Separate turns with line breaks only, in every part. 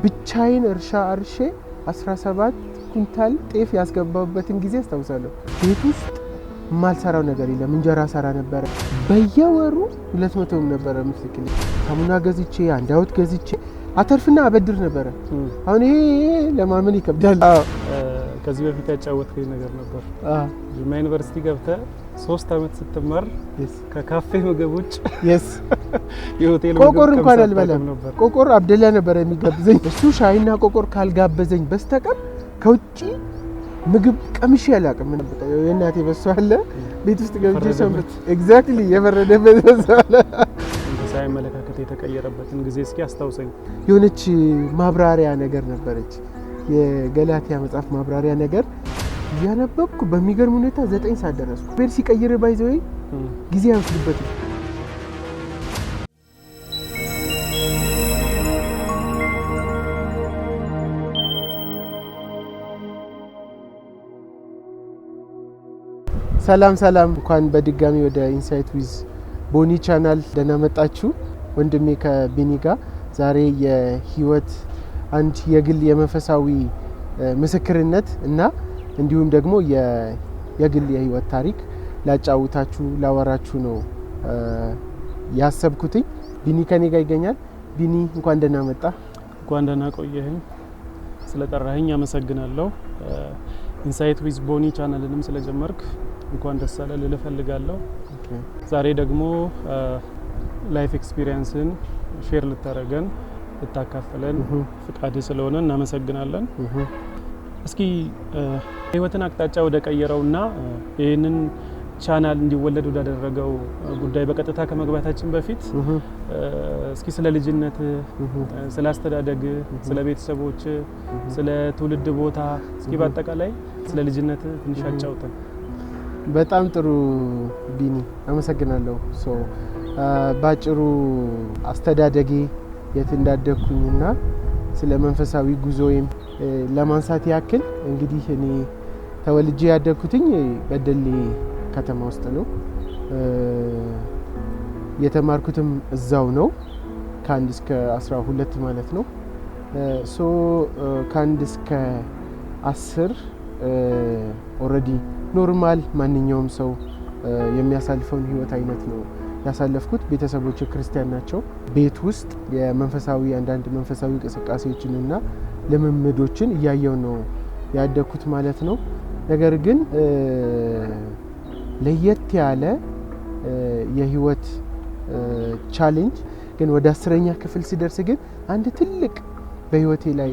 ብቻዬን እርሻ አርሼ 17 ኩንታል ጤፍ ያስገባሁበትን ጊዜ አስታውሳለሁ። ቤት ውስጥ ማልሰራው ነገር የለም። እንጀራ ሰራ ነበር። በየወሩ 200 ነበር መስክል ሳሙና ገዝቼ አንድ አውት ገዝቼ አተርፍና አበድር ነበር። አሁን ይሄ ለማመን ይከብዳል።
ከዚህ በፊት ያጫወትከኝ ነገር ነበር። ጅማ ዩኒቨርሲቲ ገብተህ 3 አመት ስትማር ከካፌ ምግብ ውጭ የሆቴል ምግብ
ቆቆር እንኳን አልበላም። ቆቆር አብደላ ነበር የሚጋብዘኝ። እሱ ሻይና ቆቆር ካልጋበዘኝ በስተቀር ከውጪ ምግብ ቀምሼ አላውቅም። የእናቴ በሷ አለ ቤት ውስጥ ገብቼ ሰምት ኤግዛክትሊ የበረደበት በሷ አለ።
እንሳይ መለካከት የተቀየረበትን ጊዜ እስኪ አስታውሰኝ።
የሆነች ማብራሪያ ነገር ነበረች፣ የገላትያ መጽሐፍ ማብራሪያ ነገር ያነበብኩ በሚገርም ሁኔታ 9 ሰዓት ደረስኩ። ቤት ሲቀይር ባይዘው ጊዜ አይወስድበት። ሰላም እንኳን በድጋሚ ወደ ኢንሳይት ዊዝ ቦኒ ቻናል ደህና መጣችሁ። ወንድሜ ከቢኒ ጋር ዛሬ የህይወት አንድ የግል የመንፈሳዊ ምስክርነት እና እንዲሁም ደግሞ የግል የህይወት ታሪክ ላጫውታችሁ ላወራችሁ ነው ያሰብኩትኝ። ቢኒ ከኔ ጋር ይገኛል። ቢኒ እንኳን ደህና መጣ።
እንኳን ደህና ቆየኸኝ። ስለጠራኸኝ አመሰግናለሁ። ኢንሳይት ዊዝ ቦኒ ቻናልንም ስለጀመርክ እንኳን ደስ አለ ልልህ ፈልጋለሁ። ዛሬ ደግሞ ላይፍ ኤክስፒሪየንስን ሼር ልታረገን ልታካፈለን ፍቃድ ስለሆነ እናመሰግናለን። እስኪ ህይወትን አቅጣጫ ወደ ቀየረውና ይሄንን ቻናል እንዲወለድ ወዳደረገው ጉዳይ በቀጥታ ከመግባታችን በፊት እስኪ ስለ ልጅነት፣ ስለ አስተዳደግ፣ ስለ ቤተሰቦች፣ ስለ ትውልድ ቦታ እስኪ በአጠቃላይ ስለ ልጅነት ትንሽ አጫውተን።
በጣም ጥሩ ቢኒ አመሰግናለሁ። ባጭሩ አስተዳደጌ የት እንዳደግኩኝና ስለ መንፈሳዊ ጉዞዬም ለማንሳት ያክል እንግዲህ እኔ ተወልጄ ያደግኩትኝ በደሌ ከተማ ውስጥ ነው። የተማርኩትም እዛው ነው ከ1 እስከ 12 ማለት ነው። ከ1 እስከ 10 ኦሬዲ ኖርማል ማንኛውም ሰው የሚያሳልፈውን ህይወት አይነት ነው ያሳለፍኩት። ቤተሰቦች ክርስቲያን ናቸው። ቤት ውስጥ የመንፈሳዊ አንዳንድ መንፈሳዊ እንቅስቃሴዎችንና ልምምዶችን እያየው ነው ያደግኩት ማለት ነው። ነገር ግን ለየት ያለ የህይወት ቻሌንጅ ግን ወደ 10ኛ ክፍል ሲደርስ ግን አንድ ትልቅ በህይወቴ ላይ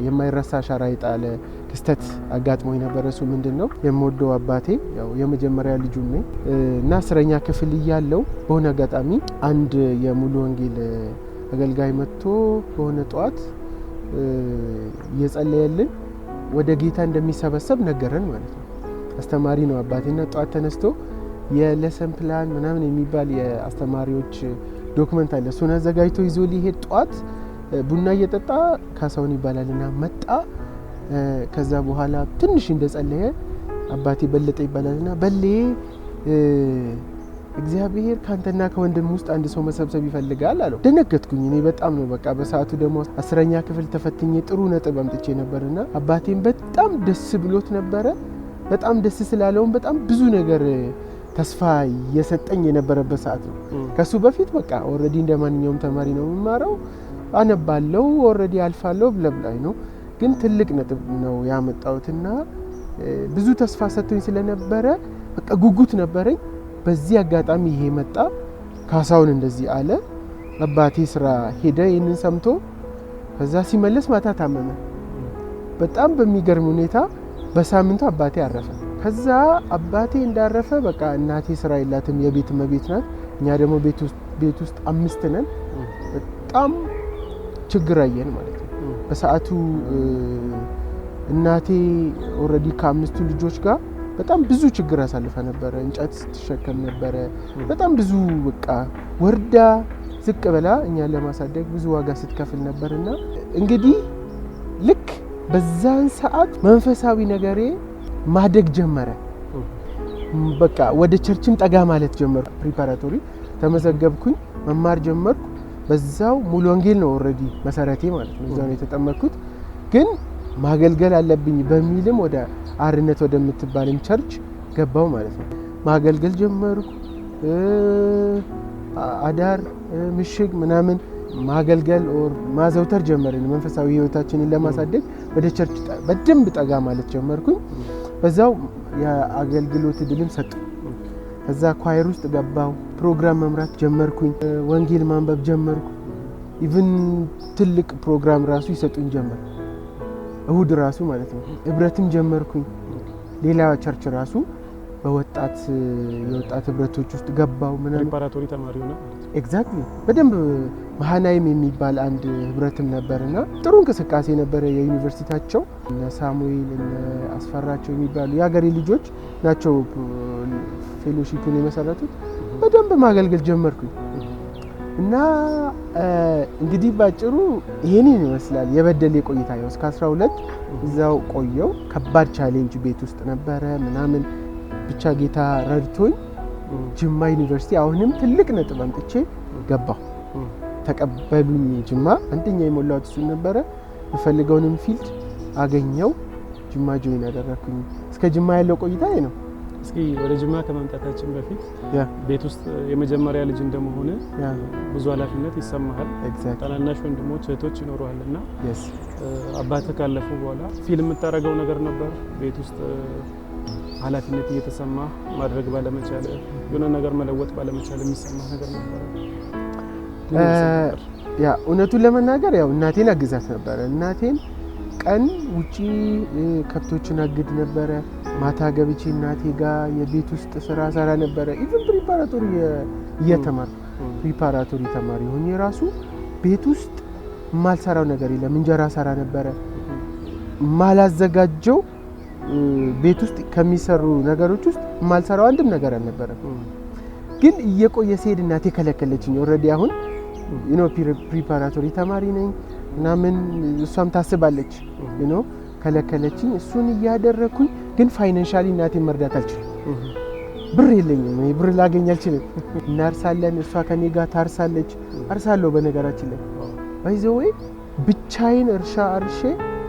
የማይረሳ አሻራ የጣለ ክስተት አጋጥሞኝ ነበር። እሱ ምንድነው? የምወደው አባቴ ያው የመጀመሪያ ልጁ ነኝ እና 10ኛ ክፍል እያለሁ በሆነ አጋጣሚ አንድ የሙሉ ወንጌል አገልጋይ መጥቶ በሆነ ጧት እየጸለየልን ወደ ጌታ እንደሚሰበሰብ ነገረን ማለት ነው። አስተማሪ ነው አባቴና ጧት ተነስቶ የሌሰን ፕላን ምናምን የሚባል የአስተማሪዎች ዶክመንት አለ። እሱን አዘጋጅቶ ይዞ ሊሄድ ጧት ቡና እየጠጣ ካሳውን ይባላልና መጣ። ከዛ በኋላ ትንሽ እንደጸለየ አባቴ በለጠ ይባላልና በሌ እግዚአብሔር ካንተና ከወንድም ውስጥ አንድ ሰው መሰብሰብ ይፈልጋል አለው። ደነገጥኩኝ እኔ በጣም ነው። በቃ በሰዓቱ ደግሞ 10ኛ ክፍል ተፈትኜ ጥሩ ነጥብ አምጥቼ ነበርና አባቴም በጣም ደስ ብሎት ነበረ። በጣም ደስ ስላለውም በጣም ብዙ ነገር ተስፋ እየሰጠኝ የነበረበት ሰዓት ነው። ከሱ በፊት በቃ ኦሬዲ እንደማንኛውም ተማሪ ነው የምማረው፣ አነባለሁ፣ ኦሬዲ አልፋለሁ ብለብላይ ነው። ግን ትልቅ ነጥብ ነው ያመጣሁትና ብዙ ተስፋ ሰጥቶኝ ስለነበረ በቃ ጉጉት ነበረኝ። በዚህ አጋጣሚ ይሄ መጣ። ካሳውን እንደዚህ አለ። አባቴ ስራ ሄደ ይሄንን ሰምቶ ከዛ ሲመለስ ማታ ታመመ። በጣም በሚገርም ሁኔታ በሳምንቱ አባቴ አረፈ። ከዛ አባቴ እንዳረፈ በቃ እናቴ ስራ የላትም፣ የቤት እመቤት ናት። እኛ ደግሞ ቤት ውስጥ 5 ነን። በጣም ችግር አየን ማለት ነው። በሰዓቱ እናቴ ኦሬዲ ከ5ቱ ልጆች ጋር በጣም ብዙ ችግር አሳልፈ ነበረ። እንጨት ስትሸከም ነበረ። በጣም ብዙ በቃ ወርዳ ዝቅ ብላ እኛን ለማሳደግ ብዙ ዋጋ ስትከፍል ነበርና እንግዲህ ልክ በዛን ሰዓት መንፈሳዊ ነገሬ ማደግ ጀመረ። በቃ ወደ ቸርችም ጠጋ ማለት ጀመርኩ። ፕሪፓራቶሪ ተመዘገብኩኝ፣ መማር ጀመርኩ። በዛው ሙሉ ወንጌል ነው ኦሬዲ መሰረቴ ማለት ነው። እዛው ነው የተጠመቅኩት። ግን ማገልገል አለብኝ በሚልም ወደ አርነት ወደምትባልም ቸርች ገባው ማለት ነው። ማገልገል ጀመርኩ። አዳር ምሽግ ምናምን ማገልገል ኦር ማዘውተር ጀመርን። መንፈሳዊ ህይወታችንን ለማሳደግ ወደ ቸርች በደንብ ጠጋ ማለት ጀመርኩኝ። በዛው የአገልግሎት ድልም ሰጡ። ከዛ ኳየር ውስጥ ገባው። ፕሮግራም መምራት ጀመርኩኝ። ወንጌል ማንበብ ጀመርኩ። ኢቭን ትልቅ ፕሮግራም ራሱ ይሰጡኝ ጀመር፣ እሁድ ራሱ ማለት ነው። ህብረትም ጀመርኩኝ። ሌላ ቸርች ራሱ በወጣት የወጣት ህብረቶች ውስጥ ገባው። ምናምን
ፕሪፓራቶሪ ተማሪ ሆነ።
ኤግዛክትሊ በደንብ መሃናይም የሚባል አንድ ህብረትም ነበርና ጥሩ እንቅስቃሴ ነበረ። የዩኒቨርሲቲያቸው እነ ሳሙኤል እነ አስፈራቸው የሚባሉ የሀገሬ ልጆች ናቸው ፌሎሺፑን የመሰረቱት። በደንብ ማገልገል ጀመርኩኝ እና እንግዲህ ባጭሩ ይሄንን ይመስላል የበደሌ ቆይታ። ያው እስከ 12 እዛው ቆየው። ከባድ ቻሌንጅ ቤት ውስጥ ነበረ ምናምን። ብቻ ጌታ ረድቶኝ ጅማ ዩኒቨርሲቲ አሁንም ትልቅ ነጥብ አምጥቼ ገባሁ። ተቀበሉኝ። ጅማ አንደኛ የሞላሁት እሱ ነበረ። የፈልገውንም ፊልድ አገኘው። ጅማ ጆይን አደረኩኝ። እስከ ጅማ ያለው ቆይታ ይሄ ነው።
እስኪ ወደ ጅማ ከመምጣታችን በፊት ቤት ውስጥ የመጀመሪያ ልጅ እንደመሆነ ብዙ ኃላፊነት ይሰማሃል። ታናናሽ ወንድሞች እህቶች ይኖሩሃልና አባትህ ካለፉ በኋላ ፊልም የምታደርገው ነገር ነበር? ቤት ውስጥ ኃላፊነት እየተሰማ ማድረግ ባለመቻል የሆነ ነገር መለወጥ ባለመቻል የሚሰማ ነገር ነበር?
ያ እውነቱን ለመናገር ያው እናቴን አግዛት ነበረ። እናቴን ቀን ውጪ ከብቶችን አግድ ነበረ። ማታ ገብቼ እናቴ ጋር የቤት ውስጥ ስራ ሰራ ነበረ። ኢቭን ፕሪፓራቶሪ እየተማርኩ ፕሪፓራቶሪ ተማሪ ሆኜ ራሱ ቤት ውስጥ ማልሰራው ነገር የለም። እንጀራ ሰራ ነበረ። ማላዘጋጀው ቤት ውስጥ ከሚሰሩ ነገሮች ውስጥ ማልሰራው አንድም ነገር አልነበረም። ግን እየቆየ ሲሄድ እናቴ ከለከለችኝ። ኦሬዲ አሁን ፕሪፓራቶሪ ተማሪ ነኝ እና ምን እሷም ታስባለች ከለከለችኝ። እሱን እያደረኩኝ ግን ፋይናንሻሊ እናቴን መርዳት አልችልም። ብር የለኝም። ብር ላገኝ አልችልም። እናርሳለን፣ እሷ ከኔ ጋር ታርሳለች። አርሳለሁ በነገራችን ላይ ባይዘዌ ብቻዬን እርሻ አርሼ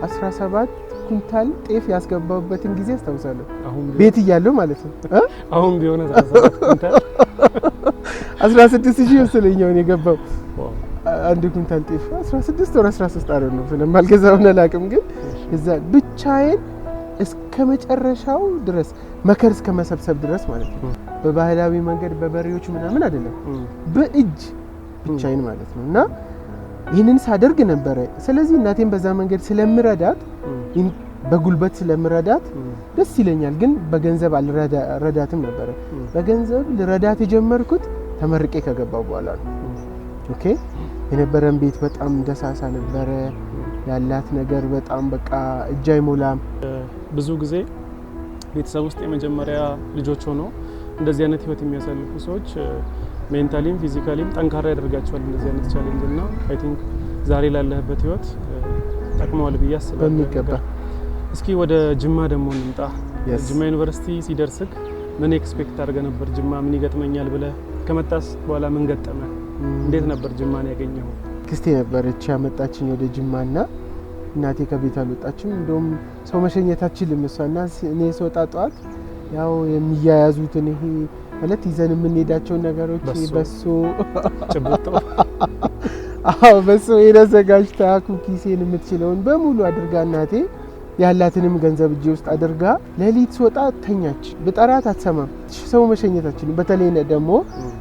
17 ኩንታል ጤፍ ያስገባበትን ጊዜ አስታውሳለሁ። ቤት እያለሁ ማለት ነው።
አሁን ቢሆን 17 ኩንታል
16,000 ወስለኛው ነው የገባው። አንድ ኩንታል ጤፍ 16 ወር 13 አረ ነው ስለማልገዛው አላውቅም። ግን እዛ ብቻዬን እስከ መጨረሻው ድረስ መከር እስከ መሰብሰብ ድረስ ማለት ነው። በባህላዊ መንገድ በበሬዎች ምናምን አይደለም፣ በእጅ ብቻዬን ማለት ነው። እና ይህንን ሳደርግ ነበረ። ስለዚህ እናቴን በዛ መንገድ ስለምረዳት በጉልበት ስለምረዳት ደስ ይለኛል። ግን በገንዘብ አልረዳትም ነበረ። በገንዘብ ልረዳት የጀመርኩት ተመርቄ ከገባው በኋላ ነው። ኦኬ የነበረን ቤት በጣም ደሳሳ ነበረ። ያላት ነገር በጣም በቃ እጅ አይሞላም።
ብዙ ጊዜ ቤተሰብ ውስጥ የመጀመሪያ ልጆች ሆኖ እንደዚህ አይነት ህይወት የሚያሳልፉ ሰዎች ሜንታሊም ፊዚካሊም ጠንካራ ያደርጋቸዋል እንደዚህ አይነት ቻሌንጅ እና አይ ቲንክ ዛሬ ላለህበት ህይወት ጠቅመዋል ብዬ አስባለሁ።
በሚገባ
እስኪ ወደ ጅማ ደግሞ እንምጣ። ጅማ ዩኒቨርሲቲ ሲደርስክ ምን ኤክስፔክት አድርገህ ነበር? ጅማ ምን ይገጥመኛል ብለህ ከመጣስ በኋላ ምን ገጠመ? እንዴት ነበር ጅማን ያገኘው?
ክስቴ ነበረች ያመጣችኝ ወደ ጅማና እናቴ ከቤት አልወጣችም። እንደውም ሰው መሸኘት አትችልም እሷና እኔ ስወጣ ጠዋት ያው የሚያያዙትን ይሄ ማለት ይዘን የምንሄዳቸው ነገሮች በሶ ጭብጦ በሶ የዘጋጅታ ኩኪሴን የምትችለውን በሙሉ አድርጋ እናቴ ያላትንም ገንዘብ እጄ ውስጥ አድርጋ ሌሊት ስወጣ ተኛች። በጠራት አትሰማም። ሰው መሸኘታችን በተለይ ደግሞ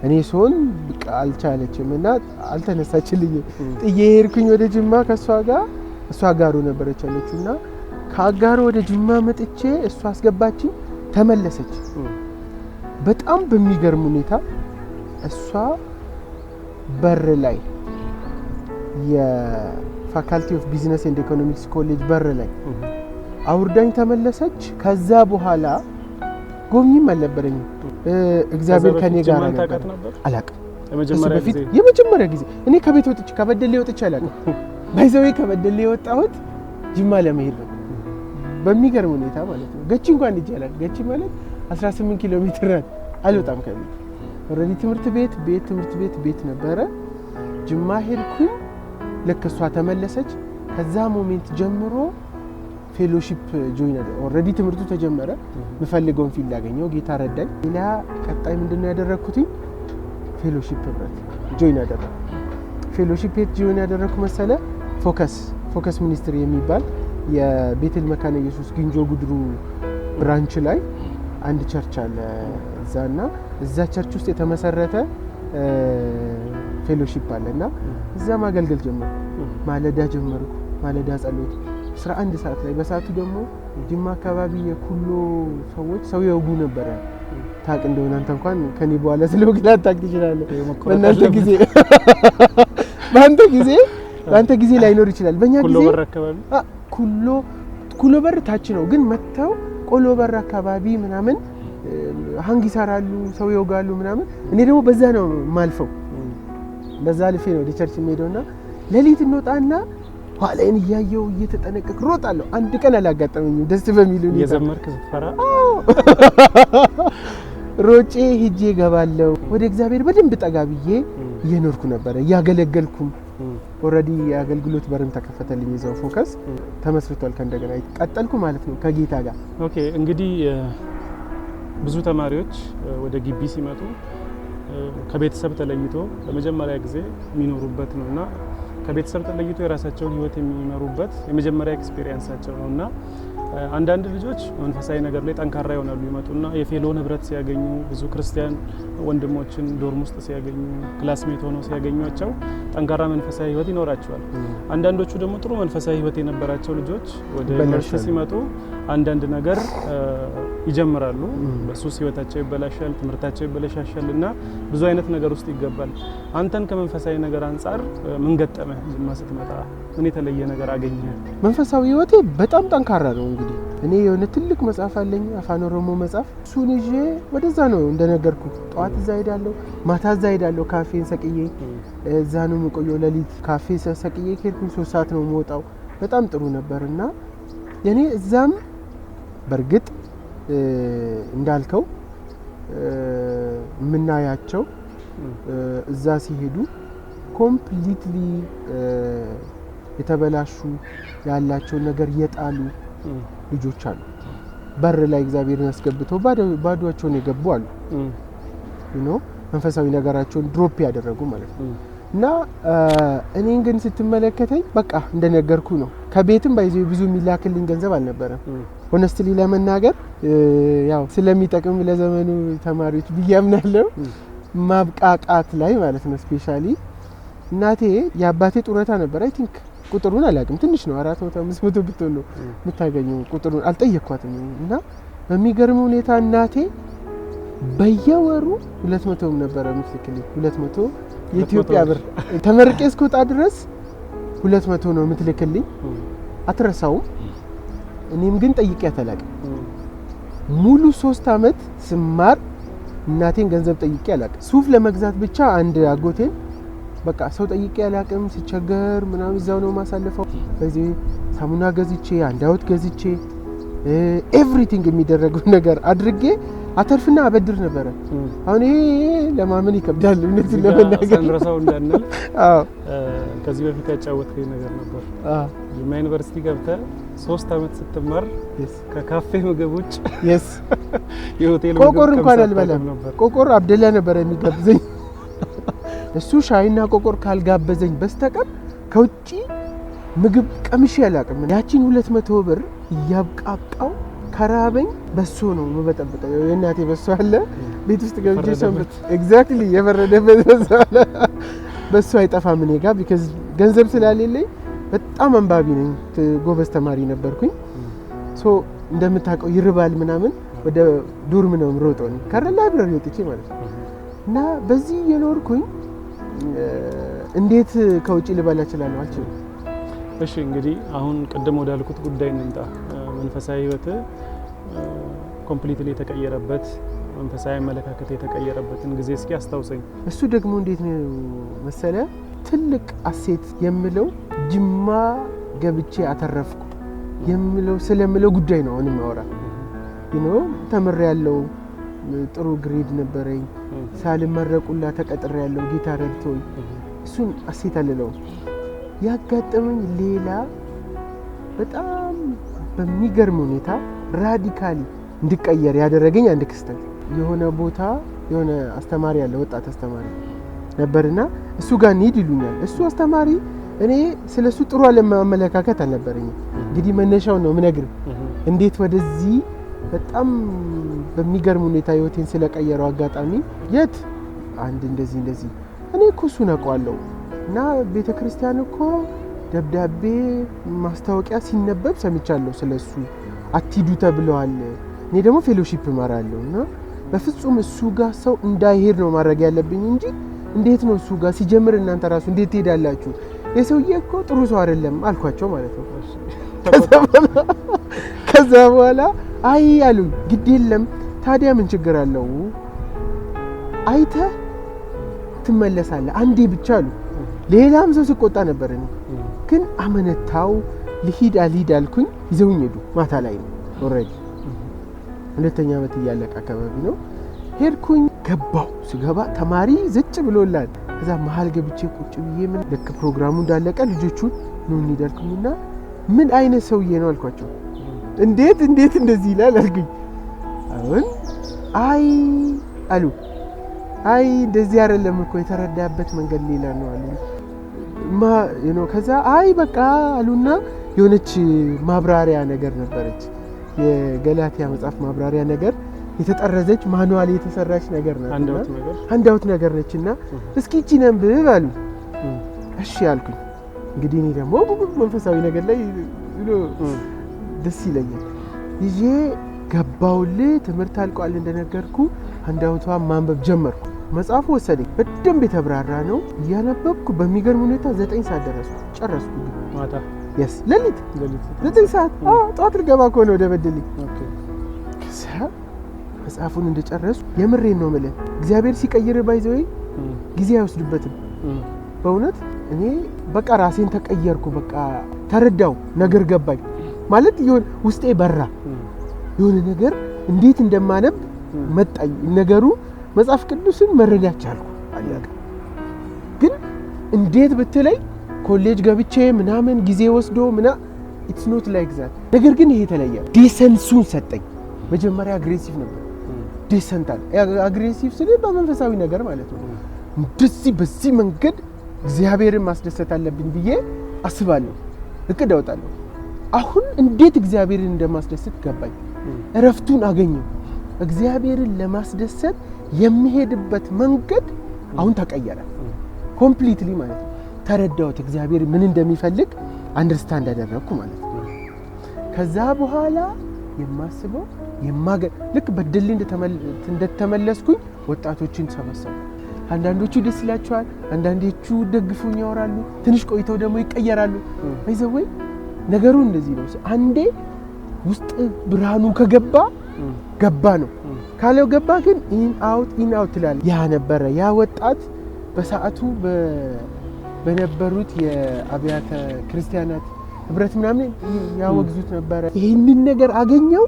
እኔ ሶን በቃ አልቻለችም እና አልተነሳችልኝም። ጥዬ ሄድኩኝ ወደ ጅማ ከሷ ጋር። እሷ አጋሩ ነበረች አለችውና ከአጋሩ ወደ ጅማ መጥቼ እሷ አስገባችኝ። ተመለሰች። በጣም በሚገርም ሁኔታ እሷ በር ላይ የፋካልቲ ኦፍ ቢዝነስ ኤንድ ኢኮኖሚክስ ኮሌጅ በር ላይ አውርዳኝ ተመለሰች። ከዛ በኋላ ጎብኝም አልነበረኝም። እግዚአብሔር ከኔ ጋር ነበር። አላውቅም። የመጀመሪያ ጊዜ እኔ ከቤት ወጥቼ ከበደሌ ወጥቼ አላውቅም። ባይዘዌ ከበደሌ የወጣሁት ጅማ ለመሄድ ነው። በሚገርም ሁኔታ ማለት ነው። ገቺ እንኳን ልጅ አላውቅም። ገቺ ማለት 18 ኪሎ ሜትር ናት። አልወጣም ከቤት ኦልሬዲ ትምህርት ቤት ነበረ። ጅማ ሄድኩኝ ልክ እሷ ተመለሰች ከዛ ሞሜንት ጀምሮ ፌሎሺፕ ጆይን ኦሬዲ ትምርቱ ተጀመረ ምፈልገውን ፊልድ ያገኘው ጌታ ረዳኝ ሌላ ቀጣይ ምንድነው ያደረኩት ፌሎሺፕ ህብረት ጆይን አደረኩ ፌሎሺፕ ጆይን ያደረኩ መሰለ ፎከስ ሚኒስትሪ የሚባል የቤተል መካነ ኢየሱስ ግንጆ ጉድሩ ብራንች ላይ አንድ ቸርች አለ እዛና እዛ ቸርች ውስጥ የተመሰረተ ፌሎሺፕ አለና እዛ ማገልገል ጀመርኩ ማለዳ ጀመርኩ ማለዳ ጸሎት 11 ሰዓት ላይ በሰዓቱ ደግሞ ጅማ አካባቢ የኩሎ ሰዎች ሰው ያውጉ ነበር ታቅ እንደሆነ አንተ እንኳን ከኔ በኋላ ስለወግላት ታቅ ይችላል በአንተ ጊዜ ላይኖር ይችላል በእኛ ጊዜ
ኩሎ በር አካባቢ
ኩሎ በር ታች ነው ግን መተው ቆሎ በር አካባቢ ምናምን ሃንግ ይሰራሉ ሰው ያውጋሉ ምናምን እኔ ደግሞ በዛ ነው ማልፈው በዛ ልፌ ነው ቸርች ሜዶና ለሊት እንወጣና ኋላዬን ያያየው እየተጠነቀቅ ሮጣለሁ አንድ ቀን አላጋጠመኝም ደስ በሚሉኝ
የዘመርክ ፍራ
ሮጬ ሂጄ ገባለሁ ወደ እግዚአብሔር በደንብ ጠጋብዬ እየኖርኩ ነበር ያገለገልኩም ኦሬዲ ያገልግሎት በረም ተከፈተልኝ እዛው ፎከስ ተመስርቷል ከእንደገና ቀጠልኩ ማለት ነው ከጌታ ጋር
ኦኬ እንግዲህ ብዙ ተማሪዎች ወደ ግቢ ሲመጡ ከቤተሰብ ተለይቶ ለመጀመሪያ ጊዜ የሚኖሩበት ነውና ከቤተሰብ ተለይቶ የራሳቸውን ህይወት የሚመሩበት የመጀመሪያ ኤክስፒሪየንሳቸው ነውና አንዳንድ ልጆች መንፈሳዊ ነገር ላይ ጠንካራ ይሆናሉ ይመጡና የፌሎን ህብረት ሲያገኙ ብዙ ክርስቲያን ወንድሞችን ዶርም ውስጥ ሲያገኙ ክላስሜት ሆነው ሲያገኙአቸው ጠንካራ መንፈሳዊ ህይወት ይኖራቸዋል አንዳንዶቹ ደግሞ ጥሩ መንፈሳዊ ህይወት የነበራቸው ልጆች ወደ ዩኒቨርሲቲ ሲመጡ አንዳንድ ነገር ይጀምራሉ በሱስ ህይወታቸው ይበላሻል ትምርታቸው ይበላሻልና ብዙ አይነት ነገር ውስጥ ይገባል አንተን ከመንፈሳዊ ነገር አንፃር ምን ገጠመህ ጅማ ስትመጣ ምን የተለየ ነገር አገኘ
መንፈሳዊ ህይወቴ በጣም ጠንካራ ነው እንግዲህ እኔ የሆነ ትልቅ መጽሐፍ አለኝ አፋን ኦሮሞ መጽሐፍ እሱን ይዤ ወደዛ ነው እንደነገርኩ ጧት እዛ ሄዳለሁ ማታ እዛ ሄዳለሁ ካፌን ሰቅዬ እዛ ነው የምቆየው ለሊት ካፌ ሰቅዬ ከሄድኩኝ 3 ሰዓት ነው የምወጣው በጣም ጥሩ ነበርና የኔ እዛም በርግጥ እንዳልከው ምናያቸው እዛ ሲሄዱ ኮምፕሊትሊ የተበላሹ ያላቸው ነገር የጣሉ ልጆች አሉ በር ላይ እግዚአብሔርን አስገብተው ባዶአቸውን የገቡ አሉ መንፈሳዊ ነገራቸውን ድሮፕ ያደረጉ ማለት ነው እና እኔን ግን ስትመለከተኝ በቃ እንደነገርኩ ነው ከቤትም ባይዘው ብዙ ሚላክልኝ ገንዘብ አልነበረም ሆነስትሊ ለመናገር ያው ስለሚጠቅም ለዘመኑ ተማሪዎች ብያምናለሁ ማብቃቃት ላይ ማለት ነው ስፔሻሊ እናቴ ያባቴ ጡረታ ነበር አይ ቲንክ ቁጥሩን አላውቅም ትንሽ ነው 400-500 ብትሆን ነው የምታገኘው ቁጥሩን አልጠየቅኳትም እና በሚገርም ሁኔታ እናቴ በየወሩ 200 ነበር የምትልክልኝ 200 የኢትዮጵያ ብር ተመርቄ እስከወጣ ድረስ 200 ነው የምትልክልኝ አትረሳውም እኔም ግን ጠይቄያት አላውቅም ሙሉ 3 አመት ስማር እናቴን ገንዘብ ጠይቄ አላውቅም ሱፍ ለመግዛት ብቻ አንድ አጎቴን በቃ ሰው ጠይቄ አላውቅም ሲቸገር ምናምን እዛው ነው ማሳለፈው በዚህ ሳሙና ገዝቼ አንዳውት ገዝቼ ኤቭሪቲንግ የሚደረገው ነገር አድርጌ አተርፍና አበድር ነበር አሁን ይሄ ለማመን ይከብዳል እነሱ ለመናገር
ሰንረሳው እንዳንል አዎ ከዚህ በፊት ያጫወትከኝ ነገር ነበር ጅማ ዩኒቨርሲቲ ገብተህ 3 አመት ስትማር ከካፌ ምግብ ውጭ የሆቴል ምግብ
ቆቆር እንኳን አልበላም ቆቆር አብደላ ነበር የሚጋብዘኝ እሱ ሻይና ቆቆር ካልጋበዘኝ በስተቀር ከውጪ ምግብ ቀምሼ አላውቅም ያቺን 200 ብር ያብቃቃው ከራበኝ በሶ ነው መበጠበጠው የእናቴ በሶ አለ ቤት ውስጥ ገብቼ ሰምት ኤግዛክትሊ የፈረደበት በሶ አለ በሶ አይጠፋም እኔ ጋር because ገንዘብ ስላልሌለኝ በጣም አንባቢ ነኝ ጎበዝ ተማሪ ነበርኩኝ ሶ እንደምታውቀው ይርባል ምናምን ወደ ዶርም ነው ምሮጠው ከላይብረሪ ወጥቼ ማለት ነው እና በዚህ የኖርኩኝ እንዴት ከውጪ ልበላ እችላለሁ አልችልም
እሺ እንግዲህ አሁን ቀደም ወዳልኩት ጉዳይ እንምጣ መንፈሳዊ ህይወት ኮምፕሊትሊ የተቀየረበት መንፈሳዊ መለካከት የተቀየረበትን ጊዜ እስኪ አስታውሰኝ
እሱ ደግሞ እንዴት ነው መሰለ ትልቅ አሴት የምለው ጅማ ገብቼ አተረፍኩ የምለው ስለምለው ጉዳይ ነው አሁን ማውራ ተመረ ያለው ጥሩ ግሬድ ነበረኝ ሳልመረቁላ ተቀጥሬ ያለው ጊታር ረድቶኝ እሱን አሴት አልለው። ያጋጠመኝ ሌላ በጣም በሚገርም ሁኔታ ራዲካሊ እንድቀየር ያደረገኝ አንድ ክስተት የሆነ ቦታ የሆነ አስተማሪ ያለ ወጣት አስተማሪ ነበርና እሱ ጋር እንሂድ ይሉኛል። እሱ አስተማሪ እኔ ስለሱ ጥሩ አመለካከት አልነበረኝም። እንግዲህ መነሻው ነው ምነግርህ እንዴት ወደዚህ በጣም በሚገርም ሁኔታ ህይወቴን ስለቀየረው አጋጣሚ የት አንድ እንደዚህ እኔ እኮ እሱን አውቀዋለሁ እና ቤተክርስቲያን እኮ ደብዳቤ ማስታወቂያ ሲነበብ ሰምቻለሁ ስለሱ አትሂዱ ተብለዋል። እኔ ደግሞ ፌሎሺፕ እማራለሁ እና በፍጹም እሱ ጋር ሰው እንዳይሄድ ነው ማድረግ ያለብኝ እንጂ እንዴት ነው እሱ ጋር ሲጀምር እናንተ ራሱ እንዴት ትሄዳላችሁ? የሰውዬ እኮ ጥሩ ሰው አይደለም አልኳቸው ማለት ነው። ከዛ በኋላ አይ አሉኝ ግድ የለም ታዲያ ምን ችግር አለው አይተህ ትመለሳለህ አንዴ ብቻ አሉ። ሌላም ሰው ሲቆጣ ነበር እኔ ግን አመነታው ልሂድ አልሂድ አልኩኝ። ይዘውኝ ሄዱ። ማታ ላይ ነው ኦሬዲ ሁለተኛ ዓመት እያለቀ አካባቢ ነው። ሄድኩኝ ገባው። ስገባ ተማሪ ዝጭ ብሎላል። ከዛ መሀል ገብቼ ቁጭ ብዬ ምን ልክ ፕሮግራሙ እንዳለቀ ልጆቹን ነው እንዲደርኩኝና ምን አይነት ሰውዬ ነው አልኳቸው። እንዴት እንደዚህ ይላል አልኩኝ። አሁን አይ አሉ አይ እንደዚህ አይደለም እኮ የተረዳበት መንገድ ሌላ ነው አሉ ከዛ አይ በቃ አሉና የሆነች ማብራሪያ ነገር ነበረች የገላትያ መጽሐፍ ማብራሪያ ነገር የተጠረዘች ማኑዋል የተሰራች ነገር ናት። አንዳውት ነገር ነችና እስኪ እቺ ነንብብ አሉ። እሺ አልኩኝ። እንግዲህ እኔ ደግሞ መንፈሳዊ ነገር ላይ ደስ ይለኛል። ይዤ ገባውል ትምህርት አልቋል እንደነገርኩ አንዳውቷን ማንበብ ጀመርኩ። መጽሐፉ ወሰደኝ። በደንብ የተብራራ ነው። እያነበብኩ በሚገርም ሁኔታ 9 ሰዓት ጨረስኩ።
ማታ
ሌሊት 9 ሰዓት ጠዋት ልገባ ከሆነ ወደ በደልኝ። ከዛ መጽሐፉን እንደጨረሱ የምሬን ነው የምልህ እግዚአብሔር ሲቀይር ባይዘው ጊዜ አይወስድበትም። በእውነት እኔ በቃ ራሴን ተቀየርኩ። በቃ ተረዳው ነገር ገባኝ ማለት ይሁን ውስጤ በራ የሆነ ነገር እንዴት እንደማነብ መጣኝ ነገሩ። መጽሐፍ ቅዱስን መረዳት ቻልኩ። አለቀ። ግን እንዴት ብትለይ ኮሌጅ ገብቼ ምናምን ጊዜ ወስዶ ኢትስ ኖት ላይክ ዛት። ነገር ግን ይሄ ተለየ። ዲሰንሱን ሰጠኝ። መጀመሪያ አግሬሲቭ ነበር። ዲሰንት አለ። አግሬሲቭ ስለ በመንፈሳዊ ነገር ማለት ነው። እንደዚህ በዚህ መንገድ እግዚአብሔርን ማስደሰት አለብኝ ብዬ አስባለሁ። እቅድ አወጣለሁ። አሁን እንዴት እግዚአብሔርን እንደማስደሰት ገባኝ። እረፍቱን አገኘው። እግዚአብሔርን ለማስደሰት የሚሄድበት መንገድ አሁን ተቀየረ ኮምፕሊትሊ ማለት ነው። ተረዳሁት እግዚአብሔር ምን እንደሚፈልግ አንደርስታንድ አደረኩ ማለት ነው። ከዛ በኋላ የማስበው ልክ በደል እንደተመለስኩኝ ወጣቶችን ሰበሰቡ። አንዳንዶቹ ደስ ይላቸዋል፣ አንዳንዶቹ ደግፉኝ ያወራሉ። ትንሽ ቆይተው ደግሞ ይቀየራሉ። አይዘወይ ነገሩ እንደዚህ ነው። አንዴ ውስጥ ብርሃኑ ከገባ ገባ ነው። ካለው ገባ ግን ኢን አውት ትላል። ያ ነበረ ያ ወጣት በሰዓቱ በነበሩት የአብያተ ክርስቲያናት ህብረት ምናምን ያወግዙት ነበረ። ይሄንን ነገር አገኘው።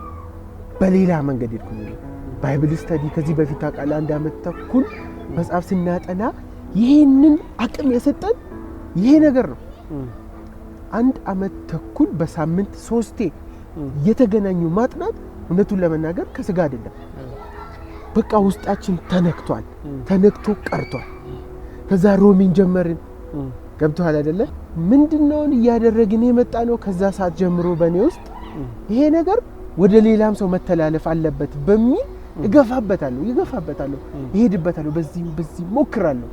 በሌላ መንገድ ሄድኩ። ባይብል ስተዲ ከዚህ በፊት ታውቃለህ፣ 1 ዓመት ተኩል መጽሐፍ ስናጠና ይሄንን አቅም የሰጠን ይሄ ነገር ነው። 1 ዓመት ተኩል በሳምንት 3 የተገናኙ ማጥናት እውነቱን ለመናገር ከስጋ አይደለም። በቃ ውስጣችን ተነክቷል፣ ተነክቶ ቀርቷል። ከዛ ሮሚን ጀመርን። ገብቷል አይደለ? ምንድነው እያደረግን የመጣ ነው? ከዛ ሰዓት ጀምሮ በእኔ ውስጥ ይሄ ነገር ወደ ሌላም ሰው መተላለፍ አለበት በሚል እገፋበታለሁ፣ እሄድበታለሁ፣ በዚህ ሞክራለሁ።